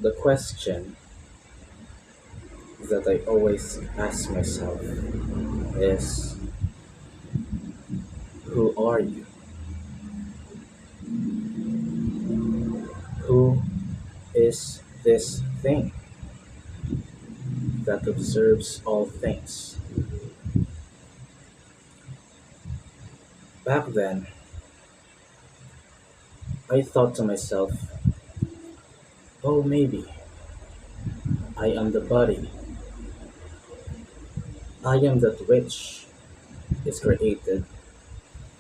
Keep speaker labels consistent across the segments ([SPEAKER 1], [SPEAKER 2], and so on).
[SPEAKER 1] The question that I always ask myself is, who are you? Who is this thing that observes all things? Back then, I thought to myself, oh, maybe I am the body. I am that which is created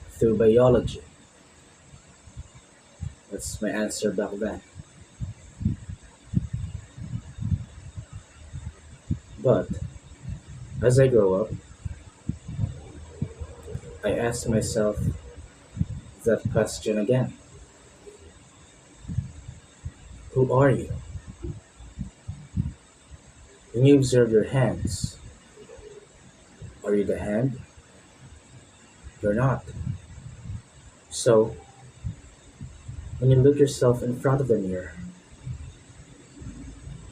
[SPEAKER 1] through biology. That's my answer back then. But as I grow up, I ask myself that question again. Who are you? When you observe your hands, are you the hand? You're not. So, when you look yourself in front of the mirror,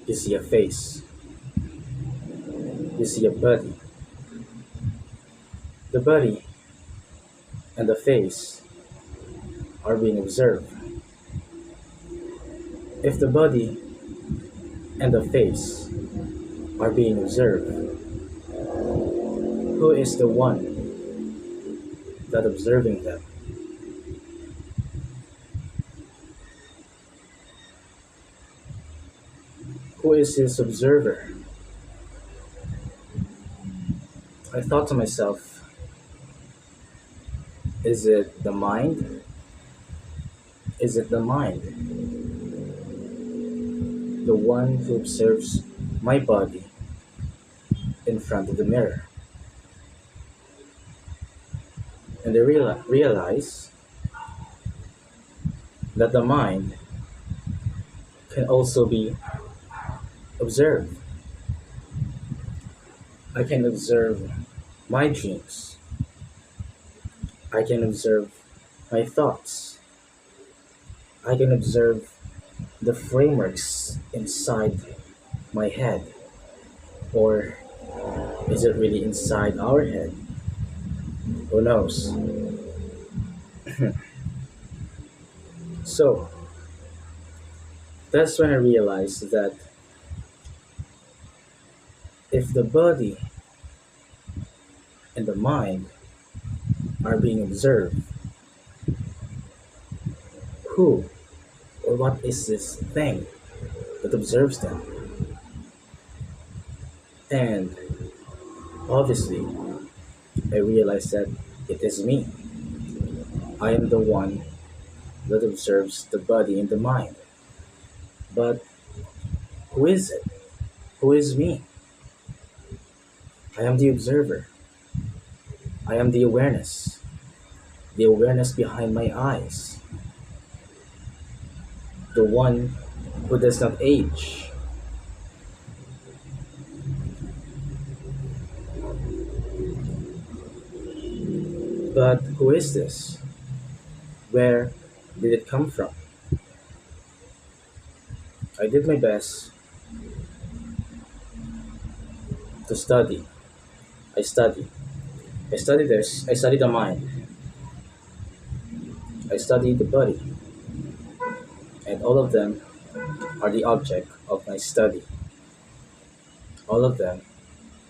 [SPEAKER 1] you see a face, you see a body. The body and the face are being observed. If the body and the face are being observed, who is the one that observing them? Who is this observer? I thought to myself, is it the mind? Is it the mind? The one who observes my body in front of the mirror. And I realize that the mind can also be observed. I can observe my dreams. I can observe my thoughts. I can observe the frameworks inside my head. Or is it really inside our head? Who knows? So, that's when I realized that if the body and the mind are being observed, who or what is this thing that observes them? And obviously, I realized that it is me. I am the one that observes the body and the mind. But who is it? Who is me? I am the observer. I am the awareness behind my eyes, the one who does not age. But who is this? Where did it come from? I did my best to study. I study. I study this. I study the mind. I study the body. And all of them are the object of my study. All of them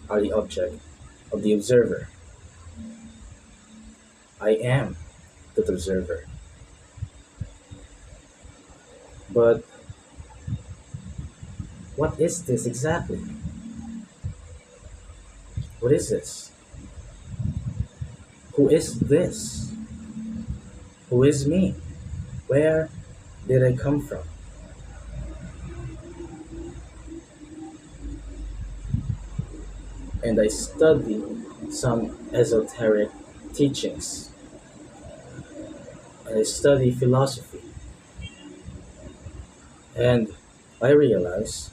[SPEAKER 1] are the object of the observer. I am that observer. But what is this exactly? What is this? Who is this? Who is me? Where did I come from? And I study some esoteric teachings. And I study philosophy. And I realize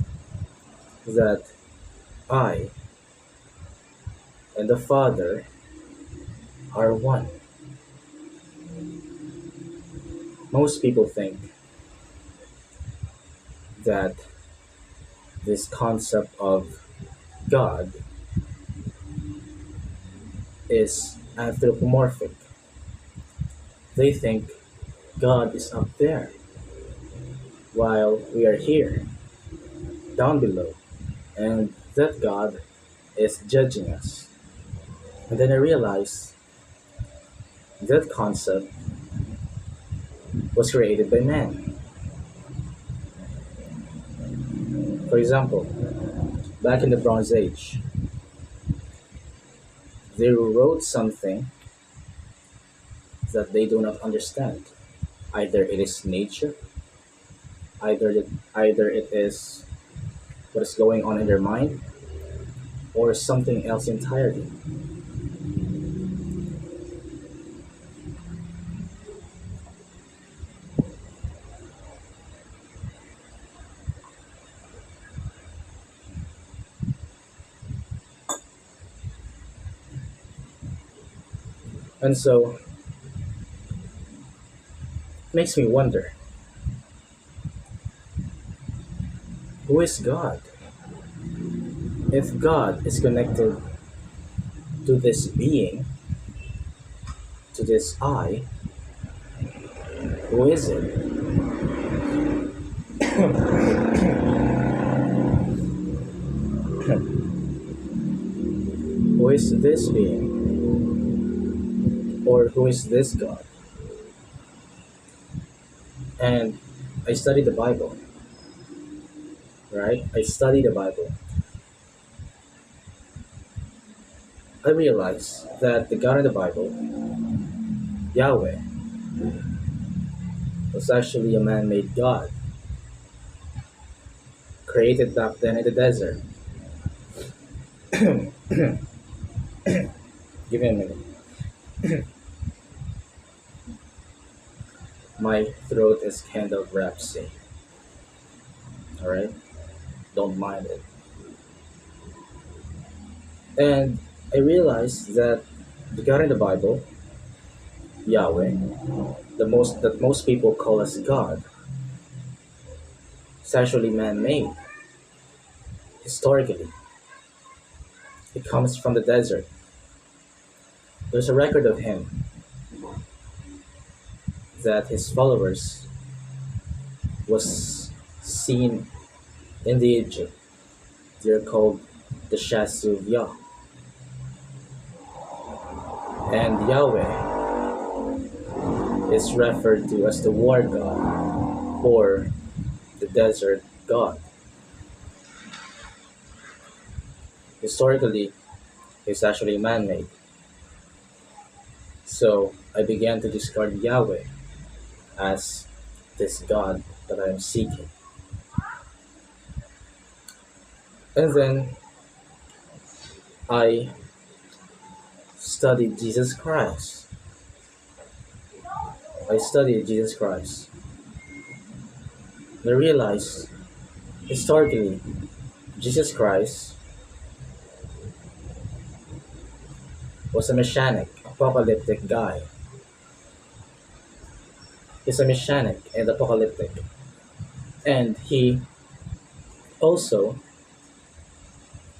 [SPEAKER 1] that I and the Father are one. Most people think that this concept of God is anthropomorphic. They think God is up there while we are here, down below, and that God is judging us. And then I realized that concept was created by man. For example, back in the Bronze Age, they wrote something that they do not understand. Either it is nature, either it is what is going on in their mind, or something else entirely. And so it makes me wonder, who is God? If God is connected to this being, to this I, who is it? Who is this being? Or who is this God? And I study the Bible, right? I study the Bible. I realize that the God in the Bible, Yahweh, was actually a man made God, created back then in the desert. Give me a minute. My throat is kind of raspy, alright? Don't mind it. And I realized that the God in the Bible, Yahweh, most people call us God, is actually man made. Historically, it comes from the desert. There's a record of him that his followers was seen in the Egypt. They're called the Shasuvya. And Yahweh is referred to as the war god or the desert god. Historically, it's actually man made. So I began to discard Yahweh as this God that I am seeking. And then I studied Jesus Christ. I studied Jesus Christ. And I realized historically, Jesus Christ was a messianic, apocalyptic guy. He's a messianic and apocalyptic. And he also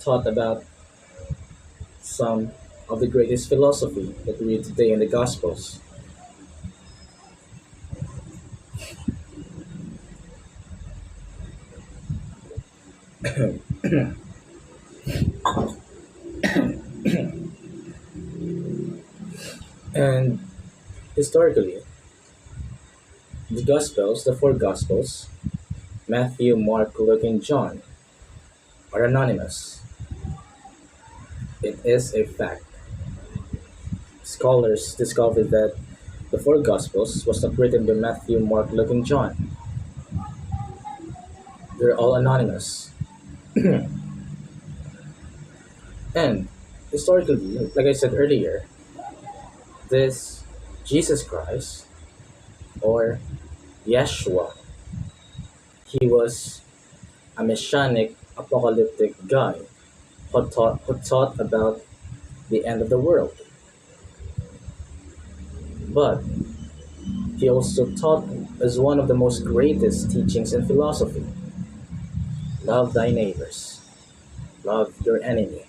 [SPEAKER 1] taught about some of the greatest philosophy that we read today in the Gospels. And historically, the Gospels, the four Gospels, Matthew, Mark, Luke, and John, are anonymous. It is a fact. Scholars discovered that the four Gospels was not written by Matthew, Mark, Luke, and John. They're all anonymous. And historically, like I said earlier, this Jesus Christ or Yeshua, he was a messianic apocalyptic guy who taught about the end of the world. But he also taught as one of the most greatest teachings in philosophy, Love thy neighbors, love your enemy,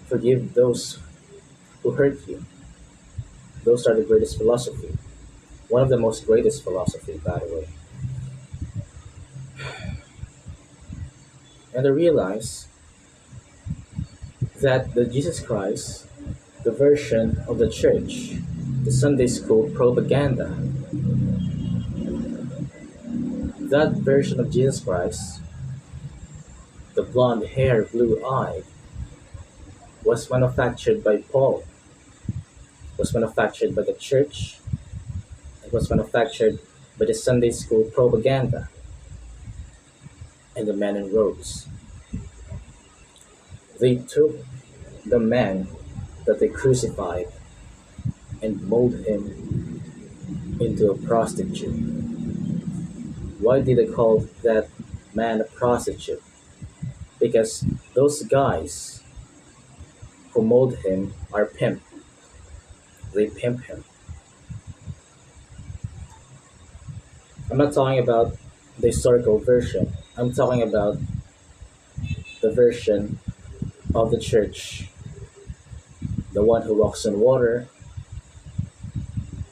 [SPEAKER 1] forgive those who hurt you. Those are the greatest philosophy. One of the most greatest philosophy, by the way. And I realize that the Jesus Christ, the version of the church, the Sunday school propaganda, that version of Jesus Christ, the blonde hair, blue eyed, was manufactured by Paul, was manufactured by the church, it was manufactured by the Sunday school propaganda and the men in robes. They took the man that they crucified and molded him into a prostitute. Why did they call that man a prostitute? Because those guys who mold him are pimp. They pimp him. I'm not talking about the historical version. I'm talking about the version of the church, the one who walks on water,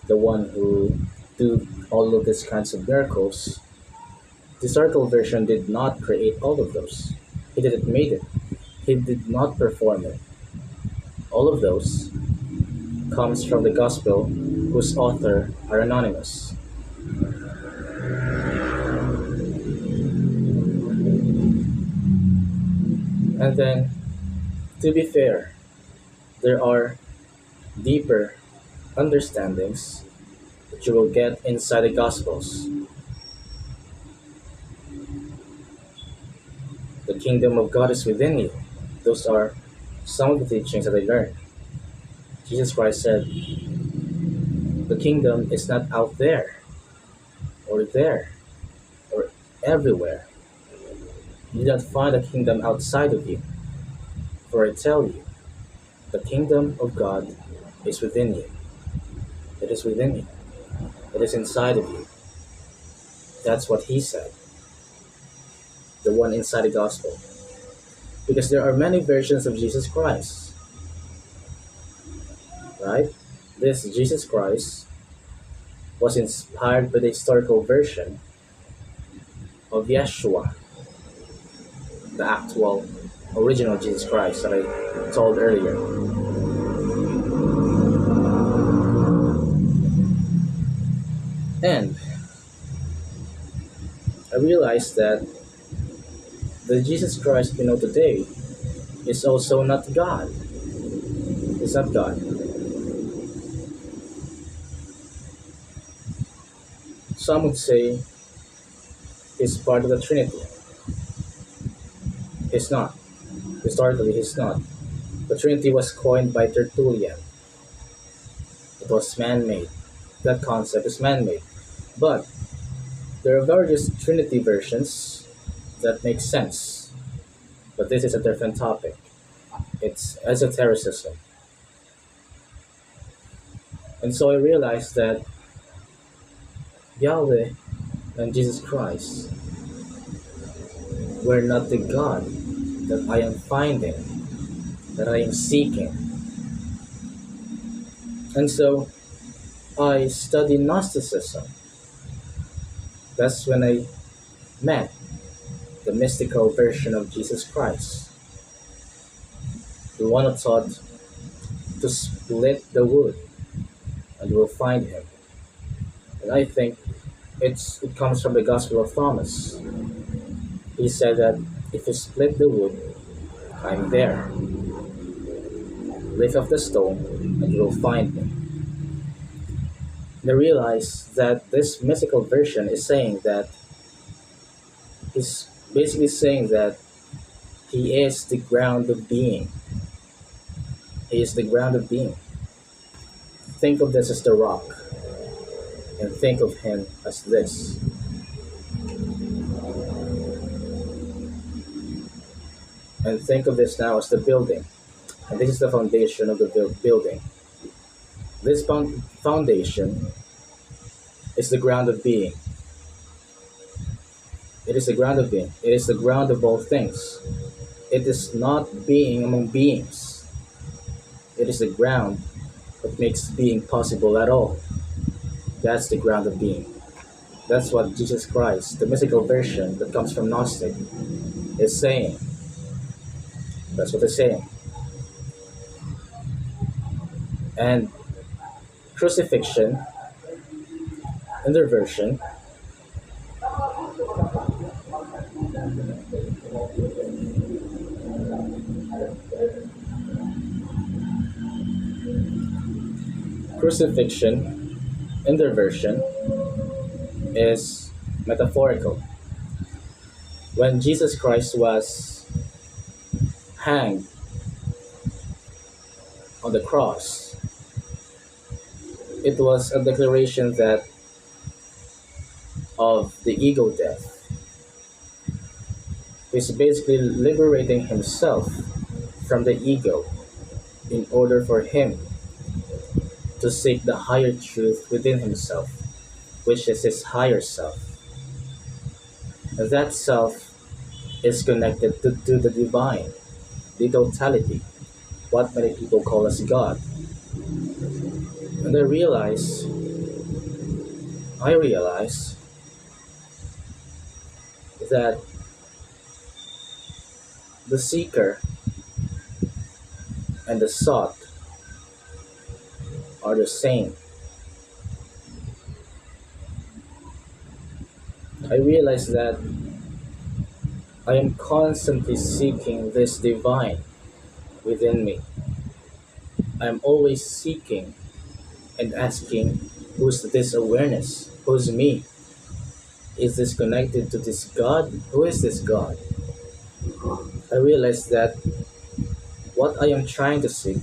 [SPEAKER 1] the one who do all of these kinds of miracles. The historical version did not create all of those. He didn't make it. He did not perform it. All of those comes from the gospel whose author are anonymous. And then, to be fair, there are deeper understandings that you will get inside the gospels. The kingdom of God is within you. Those are some of the teachings that I learned. Jesus Christ said, the kingdom is not out there or everywhere. You don't find a kingdom outside of you. For I tell you, the kingdom of God is within you. It is within you. It is inside of you. That's what he said. The one inside the gospel. Because there are many versions of Jesus Christ. Right? This Jesus Christ was inspired by the historical version of Yeshua, the actual original Jesus Christ that I told earlier. And I realized that the Jesus Christ we know today is also not God. It's not God. Some would say he's part of the Trinity. He's not. Historically, he's not. The Trinity was coined by Tertullian. It was man-made. That concept is man-made. But there are various Trinity versions that make sense. But this is a different topic. It's esotericism. And so I realized that Yahweh and Jesus Christ were not the God that I am finding, that I am seeking. And so I studied Gnosticism. That's when I met the mystical version of Jesus Christ. The one who taught to split the wood and you will find him. And I think it comes from the Gospel of Thomas. He said that if you split the wood, I'm there. Lift up the stone and you will find me. And I realized that this mystical version is saying that he's basically saying that he is the ground of being. He is the ground of being. Think of this as the rock, and think of him as this. And think of this now as the building. And this is the foundation of the building. This foundation is the ground of being. It is the ground of being. It is the ground of all things. It is not being among beings. It is the ground that makes being possible at all. That's the ground of being. That's what Jesus Christ, the mystical version that comes from Gnostic, is saying. That's what they're saying. And crucifixion, in their version, crucifixion, in their version, is metaphorical. When Jesus Christ was hanged on the cross, it was a declaration that of the ego death. He's basically liberating himself from the ego in order for him to seek the higher truth within himself, which is his higher self. That self is connected to the divine, the totality, what many people call as God. And I realize that the seeker and the sought are the same. I realize that I am constantly seeking this divine within me. I am always seeking and asking, who's this awareness? Who's me? Is this connected to this God? Who is this God? I realize that what I am trying to seek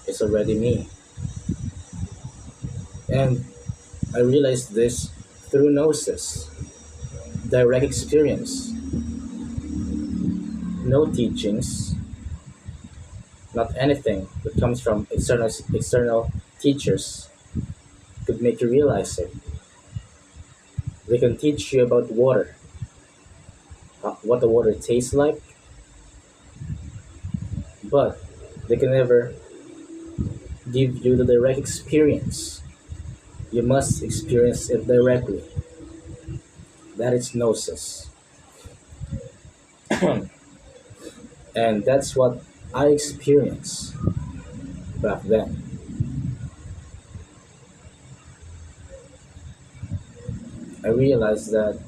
[SPEAKER 1] is already me. And I realized this through gnosis, direct experience, no teachings, not anything that comes from external teachers could make you realize it. They can teach you about water, what the water tastes like, but they can never give you the direct experience. You must experience it directly. That is gnosis. And that's what I experienced back then. I realized that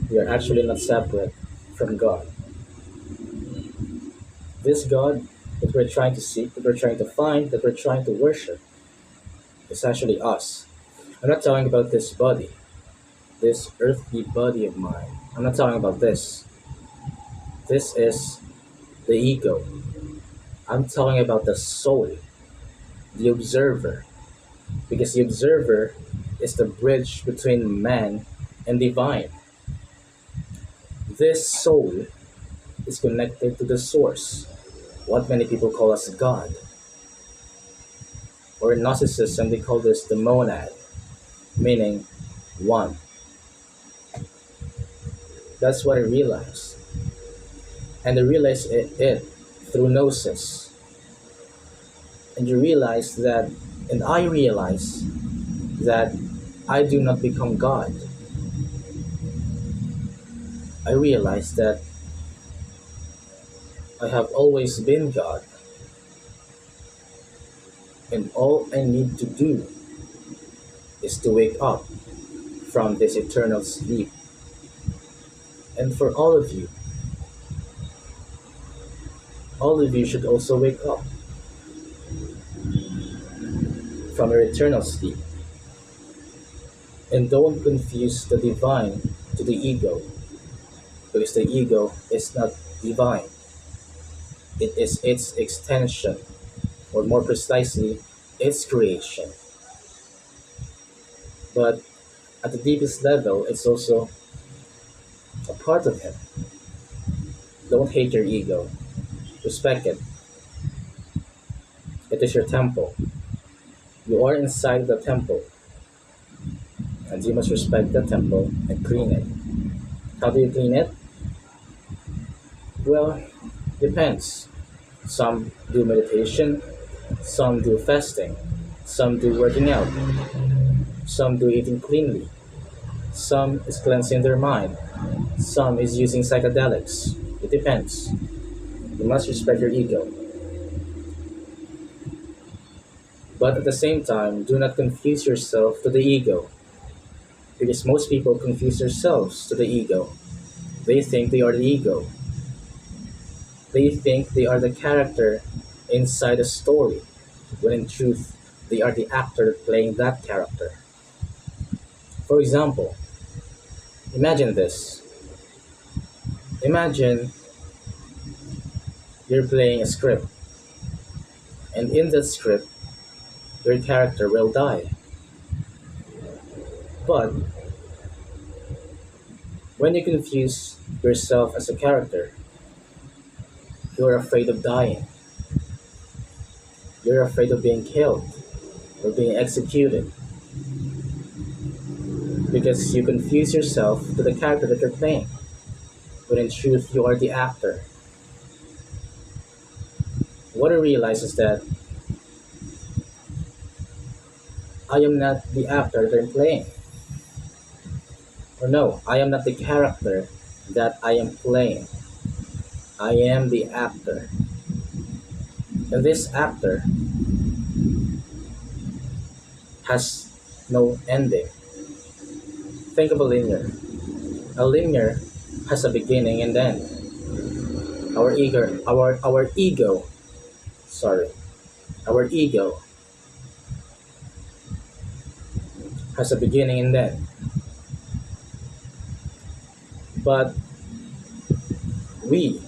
[SPEAKER 1] we are actually not separate from God. This God that we're trying to seek, that we're trying to find, that we're trying to worship is actually us. I'm not talking about this body, this earthly body of mine. I'm not talking about this. This is the ego. I'm talking about the soul, the observer, because the observer is the bridge between man and divine. This soul is connected to the source, what many people call as God. Or in Gnosticism, they call this the monad, meaning one. That's what I realized. And I realized it through gnosis. And you realize that, and I realize that I do not become God. I realize that I have always been God. And all I need to do is to wake up from this eternal sleep. And for all of you should also wake up from your eternal sleep. And don't confuse the divine to the ego, because the ego is not divine. It is its extension, or more precisely, its creation. But at the deepest level, it's also a part of him. Don't hate your ego. Respect it. It is your temple. You are inside the temple. and you must respect the temple and clean it. How do you clean it? Well, depends. Some do meditation, some do fasting, some do working out, some do eating cleanly, some is cleansing their mind, some is using psychedelics. It depends. You must respect your ego. But at the same time, do not confuse yourself to the ego, because most people confuse themselves to the ego. They think they are the ego. They think they are the character inside a story, when in truth, they are the actor playing that character. For example, imagine this. Imagine you're playing a script, and in that script, your character will die. But when you confuse yourself as a character, you're afraid of dying. You're afraid of being killed or being executed because you confuse yourself to the character that you're playing, when in truth, you are the actor. What I realize is that I am not the actor that I'm playing. Or no, I am not the character that I am playing. I am the actor. And this actor has no ending. Think of a linear. A linear has a beginning and end. Our ego, sorry, our ego has a beginning and end. But we,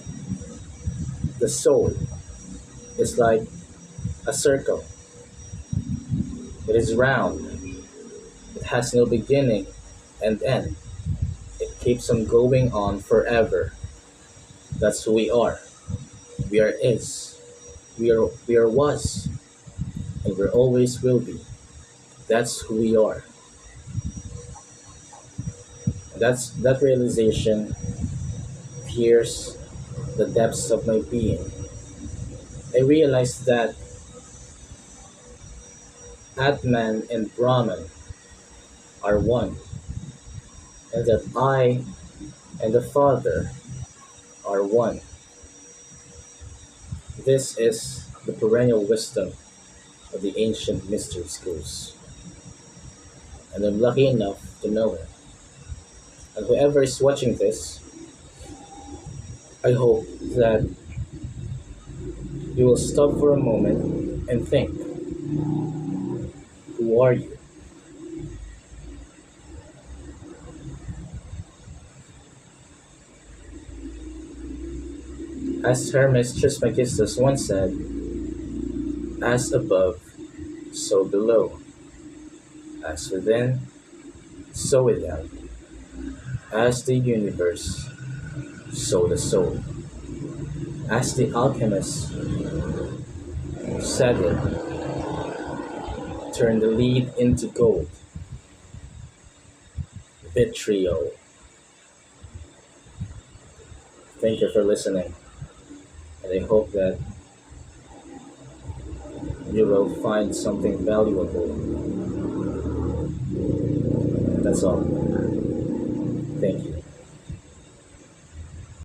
[SPEAKER 1] the soul, is like a circle. It is round. It has no beginning and end. It keeps on going on forever. That's who we are. We are is. We are was. And we always will be. That's who we are. That realization pierced the depths of my being. I realized that Atman and Brahman are one, and that I and the Father are one. This is the perennial wisdom of the ancient mystery schools, and I'm lucky enough to know it. And whoever is watching this, I hope that you will stop for a moment and think, who are you? As Hermes Trismegistus once said, as above, so below, as within, so without, as the universe, so the soul. As the alchemist said it, turn the lead into gold. Vitriol. Thank you for listening, and I hope that you will find something valuable. That's all. Thank you.